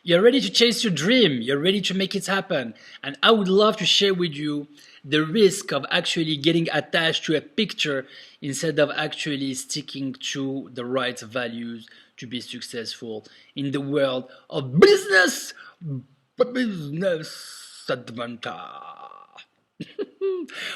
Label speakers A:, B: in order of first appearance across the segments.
A: You're ready to chase your dream. You're ready to make it happen. And I would love to share with you the risk of actually getting attached to a picture instead of actually sticking to the right values to be successful in the world of business adventure.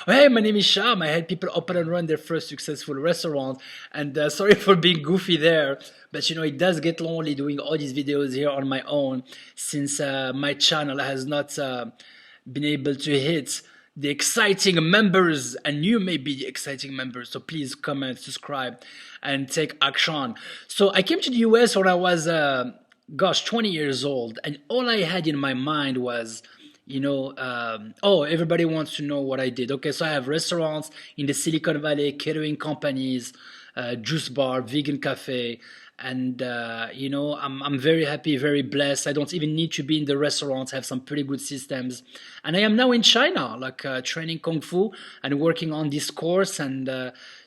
A: Hey, my name is Sham. I help people open and run their first successful restaurant. And sorry for being goofy there, but it does get lonely doing all these videos here on my own since my channel has not been able to hit the exciting members, and you may be the exciting members. So please comment, subscribe, and take action. So I came to the US when I was, 20 years old, and all I had in my mind was oh, everybody wants to know what I did. Okay, so I have restaurants in the Silicon Valley, catering companies, juice bar, vegan cafe, and I'm very happy, very blessed. I don't even need to be in the restaurants. I have some pretty good systems, and I am now in China, like training kung fu and working on this course and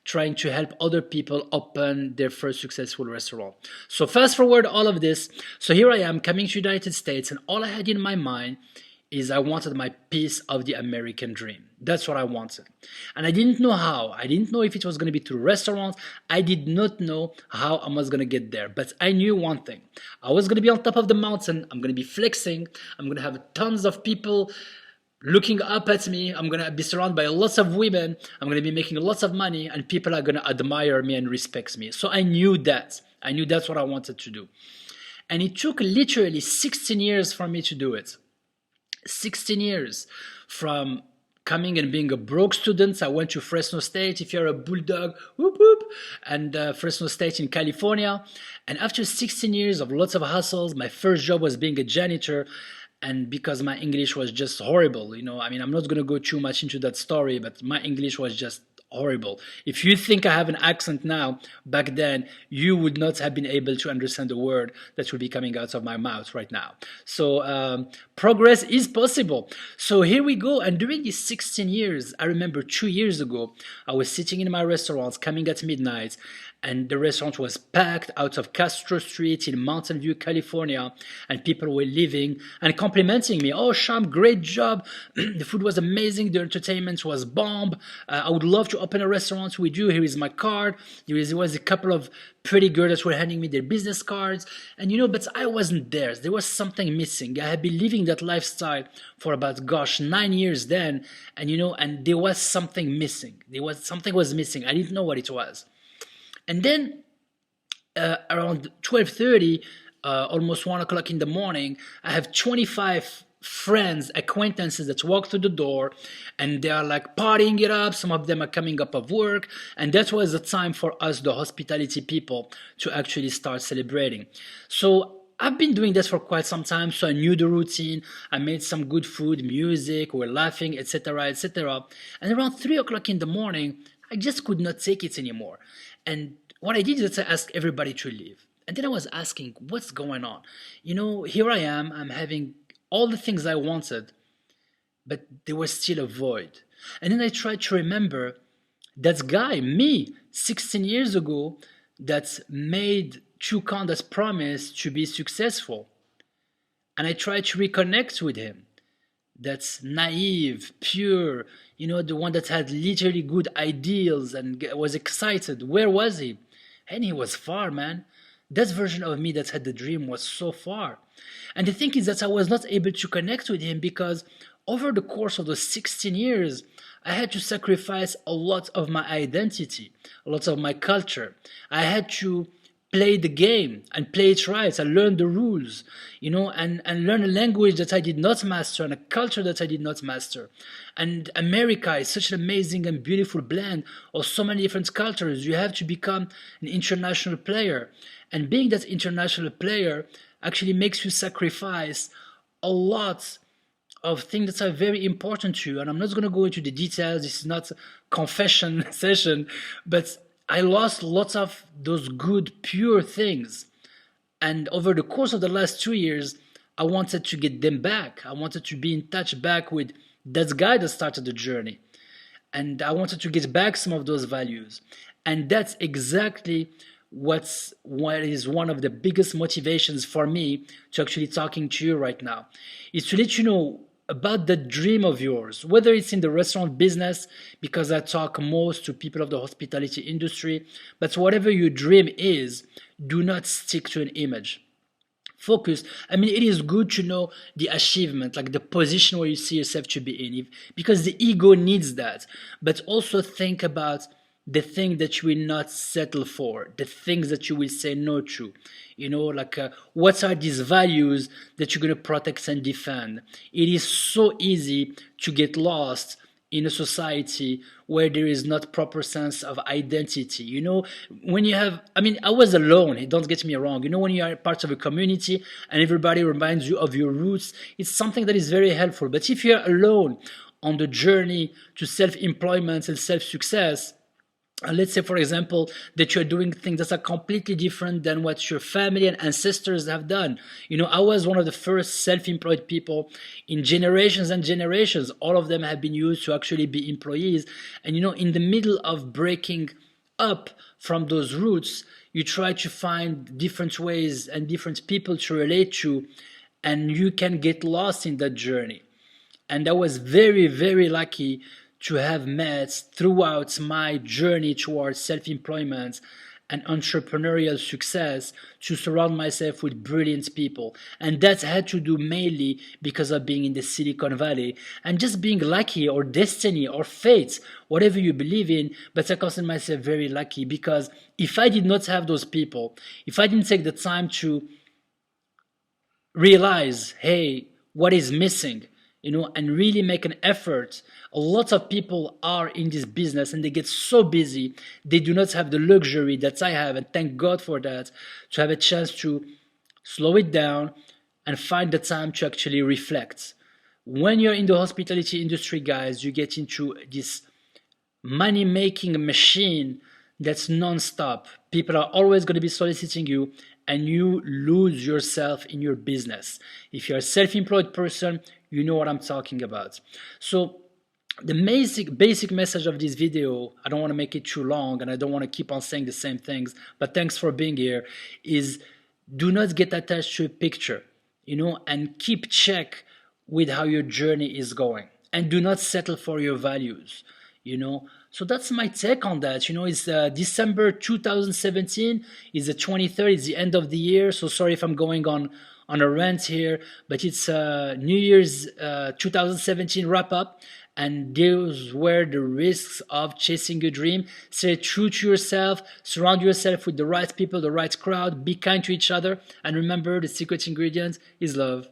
A: trying to help other people open their first successful restaurant. So fast forward all of this. So here I am coming to the United States, and all I had in my mind is I wanted my piece of the American dream. That's what I wanted. And I didn't know how. I didn't know if it was going to be through restaurants. I did not know how I was going to get there. But I knew one thing. I was going to be on top of the mountain. I'm going to be flexing. I'm going to have tons of people looking up at me. I'm going to be surrounded by lots of women. I'm going to be making lots of money. And people are going to admire me and respect me. So I knew that. I knew that's what I wanted to do. And it took literally 16 years for me to do it. 16 years from coming and being a broke student. I went to Fresno State, if you're a bulldog, whoop whoop, and Fresno State in California. And after 16 years of lots of hustles, my first job was being a janitor. And because my English was just horrible, I'm not going to go too much into that story, but my English was just horrible. If you think I have an accent now, back then, you would not have been able to understand the word that will be coming out of my mouth right now. So progress is possible. So here we go. And during these 16 years, I remember 2 years ago, I was sitting in my restaurants coming at midnight, and the restaurant was packed out of Castro Street in Mountain View, California, and people were leaving and complimenting me. Oh, Sham, great job. The food was amazing. The entertainment was bomb. I would love to open a restaurant with you. Here is my card. There was a couple of pretty girls that were handing me their business cards. And but I wasn't there. There was something missing. I had been living that lifestyle for about, 9 years then. And, and there was something missing. Something was missing. I didn't know what it was. And then around 12:30, almost 1 o'clock in the morning, I have 25 friends, acquaintances that walk through the door, and they are like partying it up. Some of them are coming up of work, and that was the time for us, the hospitality people, to actually start celebrating. So I've been doing this for quite some time, so I knew the routine. I made some good food, music, we're laughing, etc., etc. And around 3 o'clock in the morning, I just could not take it anymore. And what I did is I asked everybody to leave. And then I was asking, what's going on? Here I am, I'm having all the things I wanted, but there was still a void. And then I tried to remember that guy, me, 16 years ago, that made that promise to be successful. And I tried to reconnect with him. That's naive, pure, the one that had literally good ideals and was excited. Where was he? And he was far, man. That version of me that had the dream was so far. And the thing is that I was not able to connect with him because over the course of those 16 years, I had to sacrifice a lot of my identity, a lot of my culture. I had to play the game and play it right. I learned the rules, and learn a language that I did not master and a culture that I did not master. And America is such an amazing and beautiful blend of so many different cultures. You have to become an international player. And being that international player actually makes you sacrifice a lot of things that are very important to you. And I'm not going to go into the details. This is not a confession session, but I lost lots of those good, pure things. And over the course of the last 2 years, I wanted to get them back. I wanted to be in touch back with that guy that started the journey. And I wanted to get back some of those values. And that's exactly what is one of the biggest motivations for me to actually talking to you right now is to let you know about the dream of yours, whether it's in the restaurant business, because I talk most to people of the hospitality industry, but whatever your dream is, do not stick to an image. Focus. I mean, it is good to know the achievement, like the position where you see yourself to be in, because the ego needs that. But also think about the thing that you will not settle for, the things that you will say no to. Like what are these values that you're going to protect and defend? It is so easy to get lost in a society where there is not proper sense of identity. When you have, I mean, I was alone, don't get me wrong. When you are part of a community and everybody reminds you of your roots, it's something that is very helpful. But if you're alone on the journey to self-employment and self-success, and let's say, for example, that you're doing things that are completely different than what your family and ancestors have done. I was one of the first self-employed people in generations and generations. All of them have been used to actually be employees. And, in the middle of breaking up from those roots, you try to find different ways and different people to relate to, and you can get lost in that journey. And I was very, very lucky to have met throughout my journey towards self-employment and entrepreneurial success, to surround myself with brilliant people. And that had to do mainly because of being in the Silicon Valley and just being lucky, or destiny, or fate, whatever you believe in. But I consider myself very lucky, because if I did not have those people, if I didn't take the time to realize, hey, what is missing, and really make an effort. A lot of people are in this business and they get so busy, they do not have the luxury that I have, and thank God for that, to have a chance to slow it down and find the time to actually reflect. When you're in the hospitality industry, guys, you get into this money-making machine that's non-stop. People are always going to be soliciting you, and you lose yourself in your business. If you're a self-employed person, you know what I'm talking about. So the basic message of this video, I don't want to make it too long and I don't want to keep on saying the same things, but thanks for being here, is do not get attached to a picture, and keep check with how your journey is going, and do not settle for your values, So that's my take on that. It's December 2017, it's the 23rd, it's the end of the year. So sorry if I'm going on a rant here, but it's New Year's 2017 wrap up. And those were the risks of chasing your dream. Stay true to yourself, surround yourself with the right people, the right crowd, be kind to each other, and remember, the secret ingredient is love.